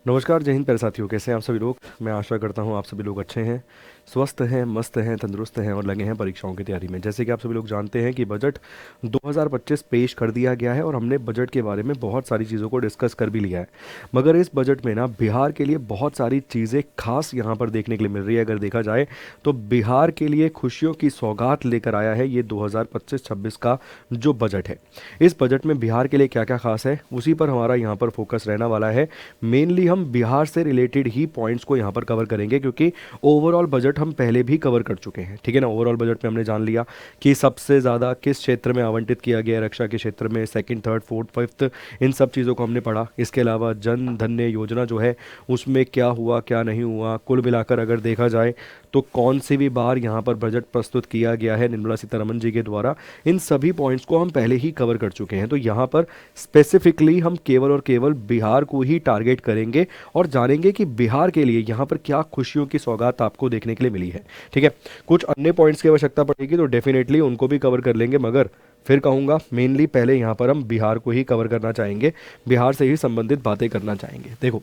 नमस्कार, जय हिंद प्यारे साथियों। कैसे हैं आप सभी लोग। मैं आशा करता हूं आप सभी लोग अच्छे हैं, स्वस्थ हैं, मस्त हैं, तंदुरुस्त हैं और लगे हैं परीक्षाओं की तैयारी में। जैसे कि आप सभी लोग जानते हैं कि बजट 2025 पेश कर दिया गया है और हमने बजट के बारे में बहुत सारी चीज़ों को डिस्कस कर भी लिया है। मगर इस बजट में ना बिहार के लिए बहुत सारी चीज़ें खास यहाँ पर देखने के लिए मिल रही है। अगर देखा जाए तो बिहार के लिए खुशियों की सौगात लेकर आया है ये 2025-26 का जो बजट है। इस बजट में बिहार के लिए क्या क्या खास है उसी पर हमारा यहाँ पर फोकस रहना वाला है। मेनली हम बिहार से रिलेटेड ही पॉइंट्स को यहाँ पर कवर करेंगे, क्योंकि ओवरऑल बजट हम पहले भी कवर कर चुके हैं। ठीक है ना। ओवरऑल बजट में हमने जान लिया कि सबसे ज़्यादा किस क्षेत्र में आवंटित किया गया है, रक्षा के क्षेत्र में, सेकंड, थर्ड, फोर्थ, फिफ्थ, इन सब चीज़ों को हमने पढ़ा। इसके अलावा जन धन्य योजना जो है उसमें क्या हुआ क्या नहीं हुआ, कुल मिलाकर अगर देखा जाए तो कौन सी भी बार यहाँ पर बजट प्रस्तुत किया गया है निर्मला सीतारमन जी के द्वारा, इन सभी पॉइंट्स को हम पहले ही कवर कर चुके हैं। तो यहाँ पर स्पेसिफिकली हम केवल और केवल बिहार को ही टारगेट करेंगे और जानेंगे कि बिहार के लिए यहाँ पर क्या खुशियों की सौगात आपको देखने के लिए मिली है। ठीक है। कुछ अन्य पॉइंट्स की आवश्यकता पड़ेगी तो डेफिनेटली उनको भी कवर कर लेंगे, मगर फिर कहूँगा मेनली पहले यहाँ पर हम बिहार को ही कवर करना चाहेंगे, बिहार से ही संबंधित बातें करना चाहेंगे। देखो,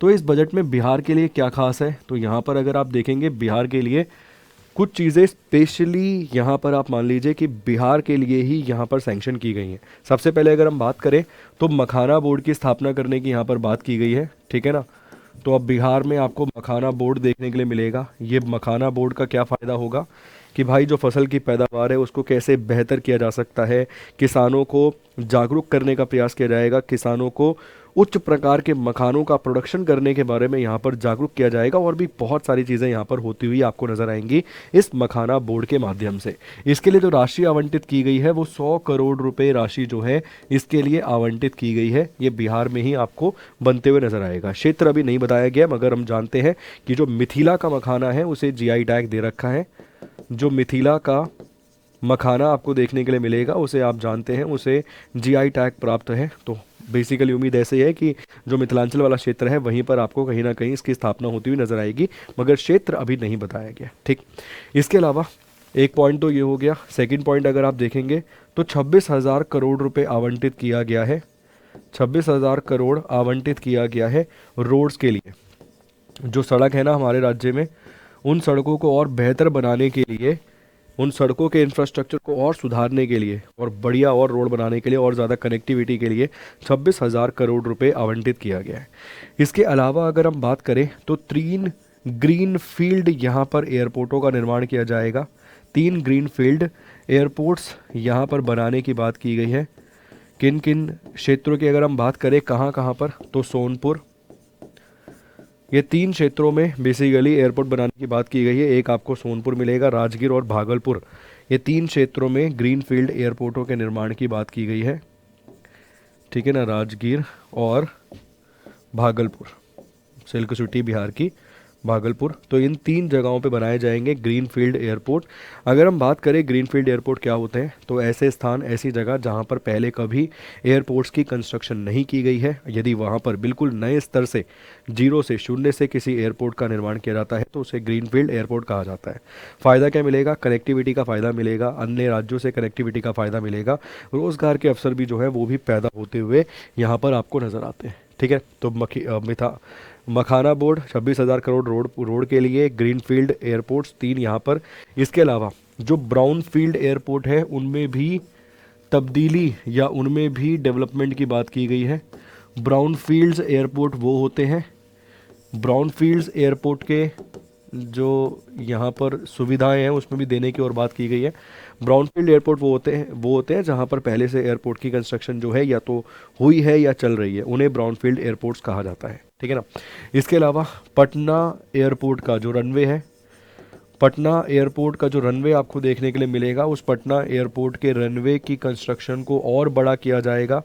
तो इस बजट में बिहार के लिए क्या खास है, तो यहाँ पर अगर आप देखेंगे बिहार के लिए कुछ चीज़ें स्पेशली यहाँ पर आप मान लीजिए कि बिहार के लिए ही यहाँ पर सैंक्शन की गई हैं। सबसे पहले अगर हम बात करें तो मखाना बोर्ड की स्थापना करने की यहाँ पर बात की गई है। ठीक है ना। तो अब बिहार में आपको मखाना बोर्ड देखने के लिए मिलेगा। ये मखाना बोर्ड का क्या फ़ायदा होगा कि भाई जो फसल की पैदावार है उसको कैसे बेहतर किया जा सकता है, किसानों को जागरूक करने का प्रयास किया जाएगा, किसानों को उच्च प्रकार के मखानों का प्रोडक्शन करने के बारे में यहाँ पर जागरूक किया जाएगा और भी बहुत सारी चीज़ें यहाँ पर होती हुई आपको नजर आएंगी इस मखाना बोर्ड के माध्यम से। इसके लिए जो राशि आवंटित की गई है वो 100 करोड़ रुपए राशि जो है इसके लिए आवंटित की गई है। ये बिहार में ही आपको बनते हुए नजर आएगा। क्षेत्र अभी नहीं बताया गया, मगर हम जानते हैं कि जो मिथिला का मखाना है उसे जीआई टैग दे रखा है। जो मिथिला का मखाना आपको देखने के लिए मिलेगा उसे आप जानते हैं उसे जीआई टैग प्राप्त है। तो बेसिकली उम्मीद ऐसे ही है कि जो मिथिलांचल वाला क्षेत्र है वहीं पर आपको कहीं ना कहीं इसकी स्थापना होती हुई नजर आएगी, मगर क्षेत्र अभी नहीं बताया गया। ठीक। इसके अलावा एक पॉइंट तो ये हो गया। सेकंड पॉइंट अगर आप देखेंगे तो 26,000 करोड़ रुपए आवंटित किया गया है। 26,000 करोड़ आवंटित किया गया है रोड्स के लिए। जो सड़क है ना हमारे राज्य में, उन सड़कों को और बेहतर बनाने के लिए, उन सड़कों के इंफ्रास्ट्रक्चर को और सुधारने के लिए और बढ़िया और रोड बनाने के लिए और ज़्यादा कनेक्टिविटी के लिए 26,000 करोड़ रुपए आवंटित किया गया है। इसके अलावा अगर हम बात करें तो 3 ग्रीन फील्ड यहाँ पर एयरपोर्टों का निर्माण किया जाएगा। 3 ग्रीन फील्ड एयरपोर्ट्स यहाँ पर बनाने की बात की गई है। किन किन क्षेत्रों की अगर हम बात करें, कहाँ कहाँ पर, तो सोनपुर, ये 3 क्षेत्रों में बेसिकली एयरपोर्ट बनाने की बात की गई है। एक आपको सोनपुर मिलेगा, राजगीर और भागलपुर। ये 3 क्षेत्रों में ग्रीनफील्ड एयरपोर्टों के निर्माण की बात की गई है। ठीक है ना। राजगीर और भागलपुर, सिल्क सिटी बिहार की भागलपुर, तो इन 3 जगहों पे बनाए जाएंगे ग्रीनफील्ड एयरपोर्ट। अगर हम बात करें ग्रीनफील्ड एयरपोर्ट क्या होते हैं, तो ऐसे स्थान, ऐसी जगह जहां पर पहले कभी एयरपोर्ट्स की कंस्ट्रक्शन नहीं की गई है, यदि वहां पर बिल्कुल नए स्तर से, जीरो से, शून्य से किसी एयरपोर्ट का निर्माण किया जाता है तो उसे ग्रीनफील्ड एयरपोर्ट कहा जाता है। फ़ायदा क्या मिलेगा, कनेक्टिविटी का फ़ायदा मिलेगा, अन्य राज्यों से कनेक्टिविटी का फ़ायदा मिलेगा, रोज़गार के अवसर भी जो है वो भी पैदा होते हुए यहाँ पर आपको नज़र आते हैं। ठीक है। तो मखाना बोर्ड 26,000 करोड़ रोड रोड के लिए, ग्रीनफील्ड एयरपोर्ट्स 3 यहाँ पर। इसके अलावा जो ब्राउन फील्ड एयरपोर्ट है उनमें भी तब्दीली या उनमें भी डेवलपमेंट की बात की गई है। ब्राउन फील्ड्स एयरपोर्ट वो होते हैं, ब्राउन फील्ड्स एयरपोर्ट के जो यहाँ पर सुविधाएं हैं उसमें भी देने की और बात की गई है। ब्राउनफील्ड एयरपोर्ट वो होते हैं जहाँ पर पहले से एयरपोर्ट की कंस्ट्रक्शन जो है या तो हुई है या चल रही है, उन्हें ब्राउनफील्ड एयरपोर्ट्स कहा जाता है। ठीक है ना। इसके अलावा पटना एयरपोर्ट का जो रनवे है, पटना एयरपोर्ट का जो रनवे आपको देखने के लिए मिलेगा, उस पटना एयरपोर्ट के रनवे की कंस्ट्रक्शन को और बड़ा किया जाएगा।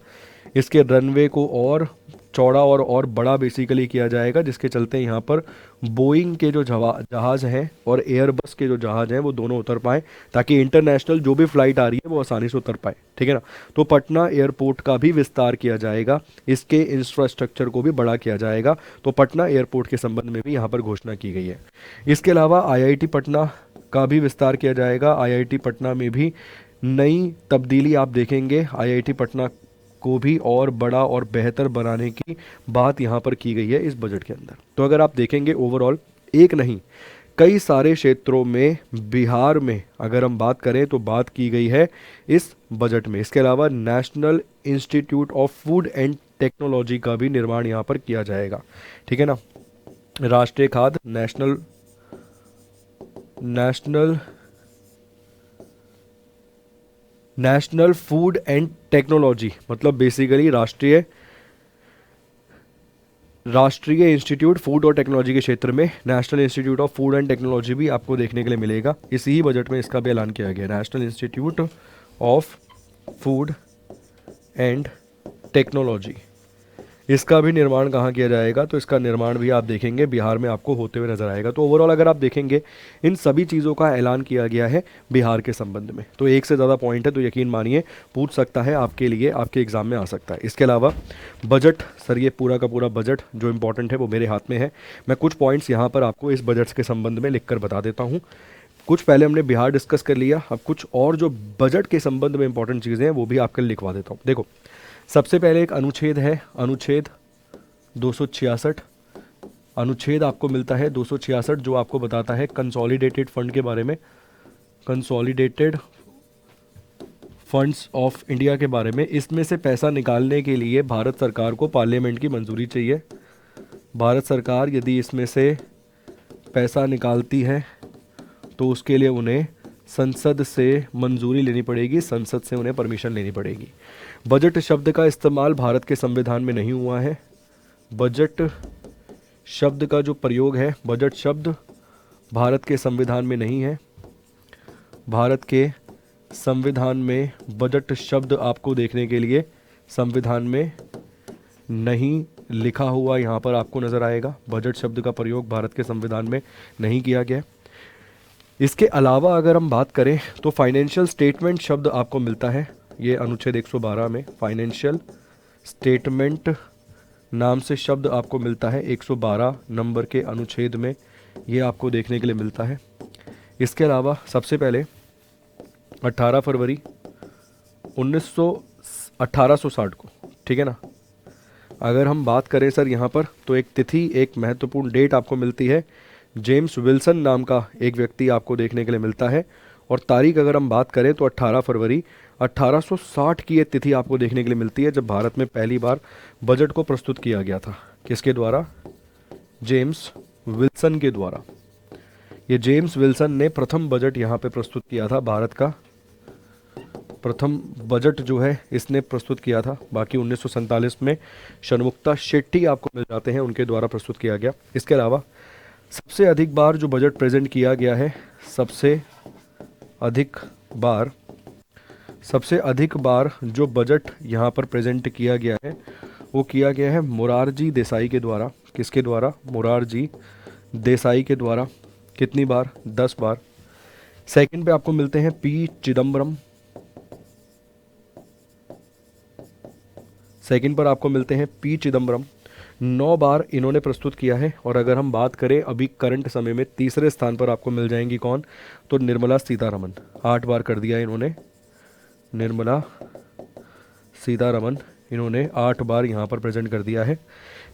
इसके रनवे को और चौड़ा और बड़ा बेसिकली किया जाएगा, जिसके चलते यहाँ पर बोइंग के जो जहाज़ हैं और एयरबस के जो जहाज़ हैं वो दोनों उतर पाएँ, ताकि इंटरनेशनल जो भी फ़्लाइट आ रही है वो आसानी से उतर पाए। ठीक है ना। तो पटना एयरपोर्ट का भी विस्तार किया जाएगा, इसके इंफ्रास्ट्रक्चर को भी बड़ा किया जाएगा। तो पटना एयरपोर्ट के संबंध में भी यहाँ पर घोषणा की गई है। इसके अलावा आईआईटी पटना का भी विस्तार किया जाएगा। आईआईटी पटना में भी नई तब्दीली आप देखेंगे। आईआईटी पटना को भी और बड़ा और बेहतर बनाने की बात यहाँ पर की गई है इस बजट के अंदर। तो अगर आप देखेंगे ओवरऑल, एक नहीं कई सारे क्षेत्रों में बिहार में अगर हम बात करें तो बात की गई है इस बजट में। इसके अलावा national institute of food and technology का भी निर्माण यहाँ पर किया जाएगा, ठीक है ना। राष्ट्रीय खाद्य national national national food and technology मतलब बेसिकली राष्ट्रीय इंस्टीट्यूट फूड और टेक्नोलॉजी के क्षेत्र में national institute of food and technology भी आपको देखने के लिए मिलेगा। इसी ही बजट में इसका भी ऐलान किया गया, national institute of food and technology. इसका भी निर्माण कहाँ किया जाएगा, तो इसका निर्माण भी आप देखेंगे बिहार में आपको होते हुए नजर आएगा। तो ओवरऑल अगर आप देखेंगे इन सभी चीज़ों का ऐलान किया गया है बिहार के संबंध में। तो एक से ज़्यादा पॉइंट है तो यकीन मानिए पूछ सकता है आपके लिए, आपके एग्जाम में आ सकता है। इसके अलावा बजट, सर ये पूरा का पूरा बजट जो इंपॉर्टेंट है वो मेरे हाथ में है। मैं कुछ पॉइंट्स यहाँ पर आपको इस बजट के संबंध में लिख कर बता देता हूँ। कुछ पहले हमने बिहार डिस्कस कर लिया, अब कुछ और जो बजट के संबंध में इंपॉर्टेंट चीज़ें हैं वो भी आपके लिए लिखवा देता हूँ। देखो, सबसे पहले एक अनुच्छेद है, अनुच्छेद 266। अनुच्छेद आपको मिलता है 266 जो आपको बताता है कंसोलिडेटेड फंड के बारे में, कंसोलिडेटेड फंड्स ऑफ इंडिया के बारे में। इसमें से पैसा निकालने के लिए भारत सरकार को पार्लियामेंट की मंजूरी चाहिए। भारत सरकार यदि इसमें से पैसा निकालती है तो उसके लिए उन्हें संसद से मंजूरी लेनी पड़ेगी, संसद से उन्हें परमिशन लेनी पड़ेगी। बजट शब्द का इस्तेमाल भारत के संविधान में नहीं हुआ है। बजट शब्द का जो प्रयोग है, बजट शब्द भारत के संविधान में नहीं है। भारत के संविधान में बजट शब्द आपको देखने के लिए संविधान में नहीं लिखा हुआ यहाँ पर आपको नज़र आएगा। बजट शब्द का प्रयोग भारत के संविधान में नहीं किया गया। इसके अलावा अगर हम बात करें तो फाइनेंशियल स्टेटमेंट शब्द आपको मिलता है, ये अनुच्छेद 112 में फाइनेंशियल स्टेटमेंट नाम से शब्द आपको मिलता है 112 नंबर के अनुच्छेद में, ये आपको देखने के लिए मिलता है। इसके अलावा सबसे पहले 18 फरवरी 1860 को, ठीक है ना, अगर हम बात करें सर यहाँ पर तो एक तिथि, एक महत्वपूर्ण डेट आपको मिलती है। जेम्स विल्सन नाम का एक व्यक्ति आपको देखने के लिए मिलता है। और तारीख अगर हम बात करें तो 18 फरवरी 1860 की ये तिथि आपको देखने के लिए मिलती है जब भारत में पहली बार बजट को प्रस्तुत किया गया था। किसके द्वारा? जेम्स विल्सन के द्वारा। ये जेम्स विल्सन ने प्रथम बजट यहाँ पे प्रस्तुत किया था, भारत का प्रथम बजट जो है इसने प्रस्तुत किया था। बाकी 1947 में षणमुक्ता शेट्टी आपको मिल जाते हैं, उनके द्वारा प्रस्तुत किया गया। इसके अलावा सबसे अधिक बार जो बजट प्रेजेंट किया गया है, सबसे अधिक बार जो बजट यहाँ पर प्रेजेंट किया गया है वो किया गया है मोरारजी देसाई के द्वारा। किसके द्वारा? मोरारजी देसाई के द्वारा। कितनी बार? 10 बार। सेकंड पे आपको मिलते हैं पी चिदम्बरम। सेकंड पर आपको मिलते हैं पी चिदम्बरम, 9 बार इन्होंने प्रस्तुत किया है। और अगर हम बात करें अभी करंट समय में, तीसरे स्थान पर आपको मिल जाएंगी कौन? तो निर्मला सीतारमन, 8 बार कर दिया इन्होंने। निर्मला सीतारमन इन्होंने 8 बार यहाँ पर प्रेजेंट कर दिया है।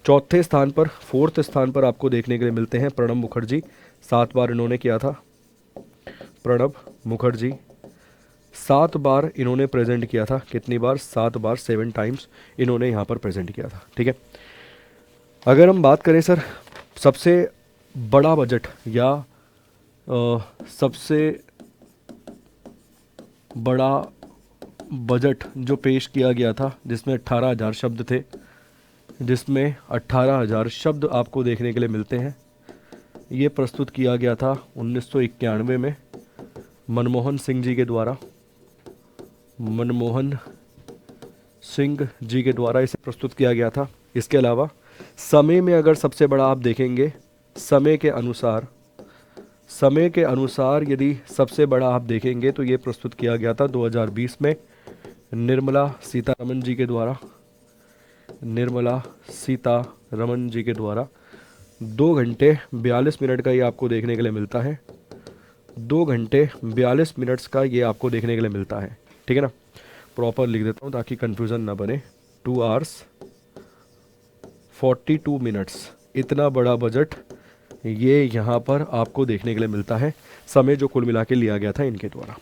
चौथे स्थान पर, फोर्थ स्थान पर आपको देखने के लिए मिलते हैं प्रणब मुखर्जी, 7 बार इन्होंने किया था। प्रणब मुखर्जी 7 बार इन्होंने प्रेजेंट किया था। कितनी बार? 7 बार, 7 टाइम्स इन्होंने यहाँ पर प्रेजेंट किया था, ठीक है। अगर हम बात करें सर सबसे बड़ा बजट या सबसे बड़ा बजट जो पेश किया गया था जिसमें 18,000 शब्द थे, जिसमें 18,000 शब्द आपको देखने के लिए मिलते हैं, ये प्रस्तुत किया गया था 1991 में मनमोहन सिंह जी के द्वारा। मनमोहन सिंह जी के द्वारा इसे प्रस्तुत किया गया था। इसके अलावा समय में अगर सबसे बड़ा आप देखेंगे, समय के अनुसार यदि सबसे बड़ा आप देखेंगे तो ये प्रस्तुत किया गया था 2020 में निर्मला सीतारमन जी के द्वारा। निर्मला सीतारमन जी के द्वारा 2 घंटे 42 मिनट का ये आपको देखने के लिए मिलता है। 2 घंटे 42 मिनट्स का ये आपको देखने के लिए मिलता है, ठीक है ना। प्रॉपर लिख देता हूँ ताकि कन्फ्यूज़न ना बने। 2 hours 42 मिनट्स, इतना बड़ा बजट ये यहाँ पर आपको देखने के लिए मिलता है, समय जो कुल मिला के लिया गया था इनके द्वारा।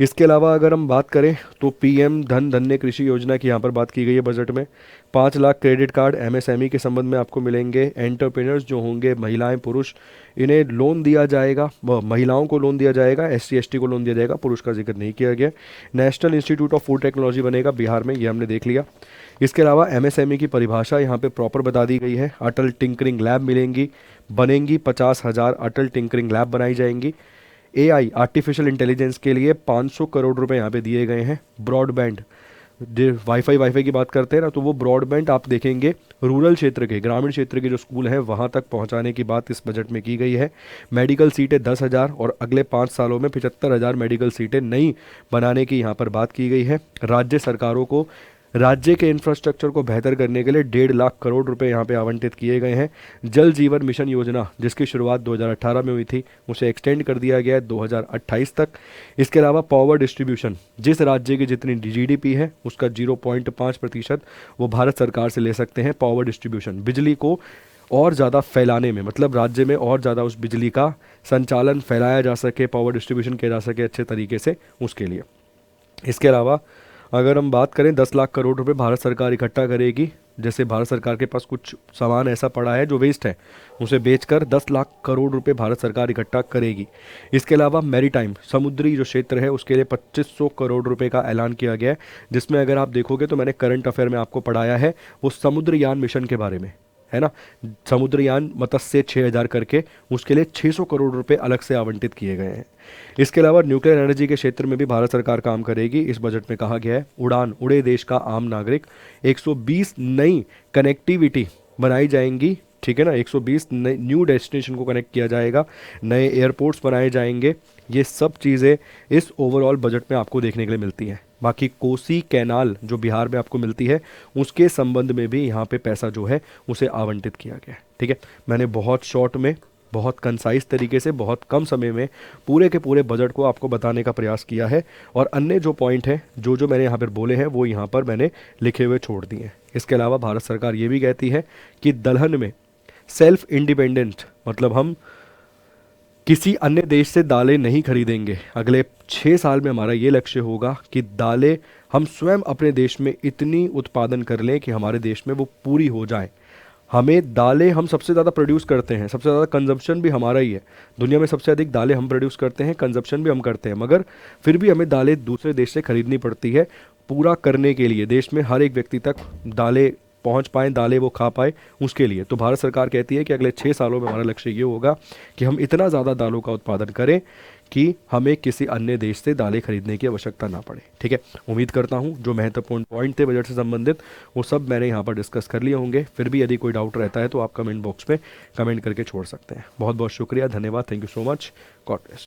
इसके अलावा अगर हम बात करें तो पीएम धन धन्य कृषि योजना की यहाँ पर बात की गई है बजट में। 5 लाख क्रेडिट कार्ड एमएसएमई के संबंध में आपको मिलेंगे। एंटरप्रेन्योर्स जो होंगे, महिलाएं पुरुष, इन्हें लोन दिया जाएगा। महिलाओं को लोन दिया जाएगा, एससी एसटी को लोन दिया जाएगा, पुरुष का जिक्र नहीं किया गया। National institute of food technology बनेगा बिहार में, ये हमने देख लिया। इसके अलावा एमएसएमई की परिभाषा यहाँ पे प्रॉपर बता दी गई है। अटल टिंकरिंग लैब मिलेंगी, बनेंगी 50,000 अटल टिंकरिंग लैब बनाई जाएंगी। एआई आर्टिफिशियल इंटेलिजेंस के लिए 500 करोड़ रुपए यहाँ पे दिए गए हैं। ब्रॉडबैंड, वाईफाई की बात करते हैं ना, तो वो ब्रॉडबैंड आप देखेंगे रूरल क्षेत्र के, ग्रामीण क्षेत्र के जो स्कूल हैं वहाँ तक पहुँचाने की बात इस बजट में की गई है। मेडिकल सीटें 10,000 और अगले 5 सालों में 75,000 मेडिकल सीटें नई बनाने की यहाँ पर बात की गई है। राज्य सरकारों को राज्य के इंफ्रास्ट्रक्चर को बेहतर करने के लिए 1.5 लाख करोड़ रुपए यहाँ पे आवंटित किए गए हैं। जल जीवन मिशन योजना जिसकी शुरुआत 2018 में हुई थी, उसे एक्सटेंड कर दिया गया है 2028 तक। इसके अलावा पावर डिस्ट्रीब्यूशन, जिस राज्य की जितनी जीडीपी है उसका 0.5% वो भारत सरकार से ले सकते हैं। पावर डिस्ट्रीब्यूशन, बिजली को और ज़्यादा फैलाने में, मतलब राज्य में और ज़्यादा उस बिजली का संचालन फैलाया जा सके, पावर डिस्ट्रीब्यूशन किया जा सके अच्छे तरीके से, उसके लिए। इसके अलावा अगर हम बात करें 10 लाख करोड़ रुपए भारत सरकार इकट्ठा करेगी। जैसे भारत सरकार के पास कुछ सामान ऐसा पड़ा है जो वेस्ट है, उसे बेचकर 10 लाख करोड़ रुपए भारत सरकार इकट्ठा करेगी। इसके अलावा मैरीटाइम, समुद्री जो क्षेत्र है उसके लिए 2500 करोड़ रुपए का ऐलान किया गया है, जिसमें अगर आप देखोगे तो मैंने करंट अफेयर में आपको पढ़ाया है वो समुद्रयान मिशन के बारे में, है ना। समुद्रयान मत्स्य 6000 करके, उसके लिए 600 करोड़ रुपए अलग से आवंटित किए गए हैं। इसके अलावा न्यूक्लियर एनर्जी के क्षेत्र में भी भारत सरकार काम करेगी। इस बजट में कहा गया है उड़ान, उड़े देश का आम नागरिक, 120 नई कनेक्टिविटी बनाई जाएंगी, ठीक है ना। 120 नए न्यू डेस्टिनेशन को कनेक्ट किया जाएगा, नए एयरपोर्ट्स बनाए जाएंगे। ये सब चीज़ें इस ओवरऑल बजट में आपको देखने के लिए मिलती हैं। बाकी कोसी कैनाल जो बिहार में आपको मिलती है, उसके संबंध में भी यहाँ पे पैसा जो है उसे आवंटित किया गया है, ठीक है। मैंने बहुत शॉर्ट में, बहुत कंसाइज तरीके से, बहुत कम समय में पूरे के पूरे बजट को आपको बताने का प्रयास किया है। और अन्य जो पॉइंट हैं जो मैंने यहाँ पर बोले हैं वो यहाँ पर मैंने लिखे हुए छोड़ दिए हैं। इसके अलावा भारत सरकार ये भी कहती है कि दलहन में सेल्फ इंडिपेंडेंट, मतलब हम किसी अन्य देश से दालें नहीं खरीदेंगे। अगले 6 साल में हमारा ये लक्ष्य होगा कि दालें हम स्वयं अपने देश में इतनी उत्पादन कर लें कि हमारे देश में वो पूरी हो जाए। हमें दालें, हम सबसे ज़्यादा प्रोड्यूस करते हैं, सबसे ज़्यादा कंजप्शन भी हमारा ही है। दुनिया में सबसे अधिक दालें हम प्रोड्यूस करते हैं, कंजप्शन भी हम करते हैं, मगर फिर भी हमें दालें दूसरे देश से खरीदनी पड़ती है पूरा करने के लिए, देश में हर एक व्यक्ति तक दालें पहुंच पाएँ, दालें वो खा पाए, उसके लिए। तो भारत सरकार कहती है कि अगले 6 सालों में हमारा लक्ष्य ये होगा कि हम इतना ज़्यादा दालों का उत्पादन करें कि हमें किसी अन्य देश से दालें खरीदने की आवश्यकता ना पड़े, ठीक है। उम्मीद करता हूँ जो महत्वपूर्ण पॉइंट थे बजट से संबंधित वो सब मैंने यहाँ पर डिस्कस कर लिए होंगे। फिर भी यदि कोई डाउट रहता है तो आप कमेंट बॉक्स में कमेंट करके छोड़ सकते हैं। बहुत बहुत शुक्रिया, धन्यवाद, thank you so much, God bless.